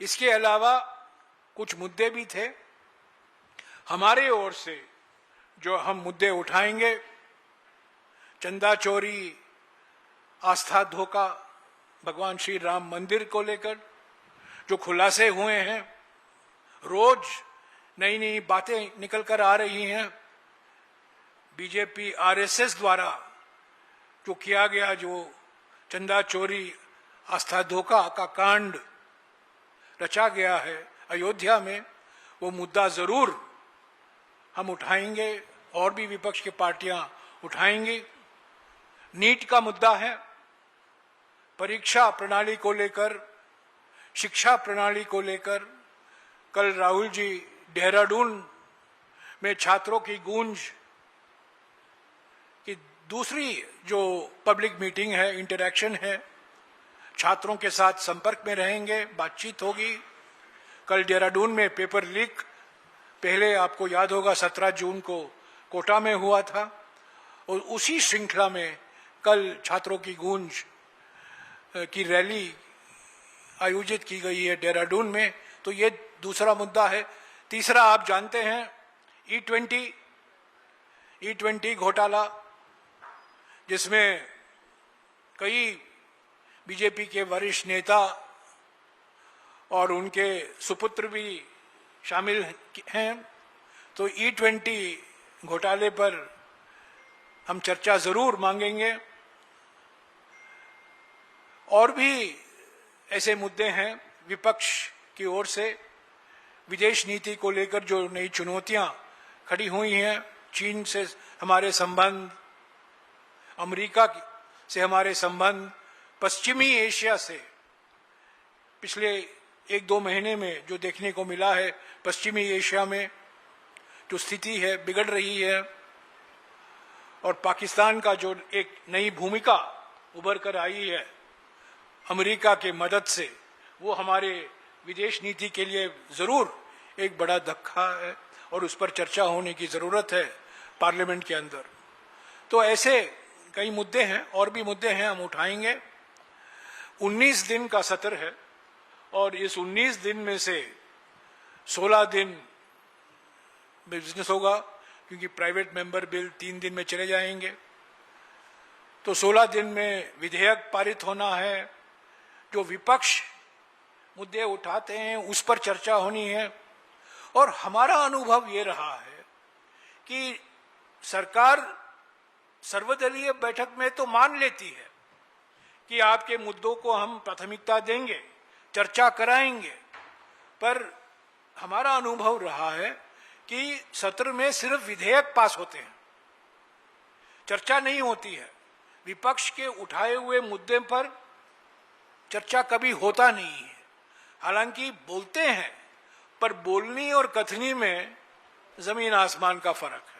इसके अलावा कुछ मुद्दे भी थे हमारे ओर से जो हम मुद्दे उठाएंगे। चंदा चोरी, आस्था धोखा, भगवान श्री राम मंदिर को लेकर जो खुलासे हुए हैं, रोज नई नई बातें निकल कर आ रही हैं। बीजेपी आरएसएस द्वारा जो किया गया, जो चंदा चोरी, आस्था धोखा का कांड रचा गया है अयोध्या में, वो मुद्दा जरूर हम उठाएंगे और भी विपक्ष की पार्टियां उठाएंगी। नीट का मुद्दा है, परीक्षा प्रणाली को लेकर, शिक्षा प्रणाली को लेकर कल राहुल जी देहरादून में छात्रों की गूंज की दूसरी जो पब्लिक मीटिंग है, इंटरैक्शन है, छात्रों के साथ संपर्क में रहेंगे, बातचीत होगी। कल देहरादून में पेपर लीक, पहले आपको याद होगा 17 जून को कोटा में हुआ था, और उसी श्रृंखला में कल छात्रों की गूंज की रैली आयोजित की गई है देहरादून में। तो ये दूसरा मुद्दा है। तीसरा, आप जानते हैं E20 घोटाला, जिसमें कई बीजेपी के वरिष्ठ नेता और उनके सुपुत्र भी शामिल हैं। तो E20 घोटाले पर हम चर्चा जरूर मांगेंगे। और भी ऐसे मुद्दे हैं विपक्ष की ओर से, विदेश नीति को लेकर जो नई चुनौतियां खड़ी हुई हैं, चीन से हमारे संबंध, अमेरिका से हमारे संबंध, पश्चिमी एशिया से पिछले 1-2 महीने में जो देखने को मिला है, पश्चिमी एशिया में जो स्थिति है बिगड़ रही है, और पाकिस्तान का जो एक नई भूमिका उभर कर आई है अमेरिका के मदद से, वो हमारे विदेश नीति के लिए जरूर एक बड़ा धक्का है और उस पर चर्चा होने की जरूरत है पार्लियामेंट के अंदर। तो ऐसे कई मुद्दे हैं, और भी मुद्दे हैं, हम उठाएंगे। 19 दिन का सत्र है और इस 19 दिन में से 16 दिन बिजनेस होगा, क्योंकि प्राइवेट मेंबर बिल 3 दिन में चले जाएंगे। तो 16 दिन में विधेयक पारित होना है। जो विपक्ष मुद्दे उठाते हैं उस पर चर्चा होनी है। और हमारा अनुभव ये रहा है कि सरकार सर्वदलीय बैठक में तो मान लेती है कि आपके मुद्दों को हम प्राथमिकता देंगे, चर्चा कराएंगे, पर हमारा अनुभव रहा है कि सत्र में सिर्फ विधेयक पास होते हैं, चर्चा नहीं होती है। विपक्ष के उठाए हुए मुद्दे पर चर्चा कभी होता नहीं है। हालांकि बोलते हैं, पर बोलनी और कथनी में जमीन आसमान का फर्क है।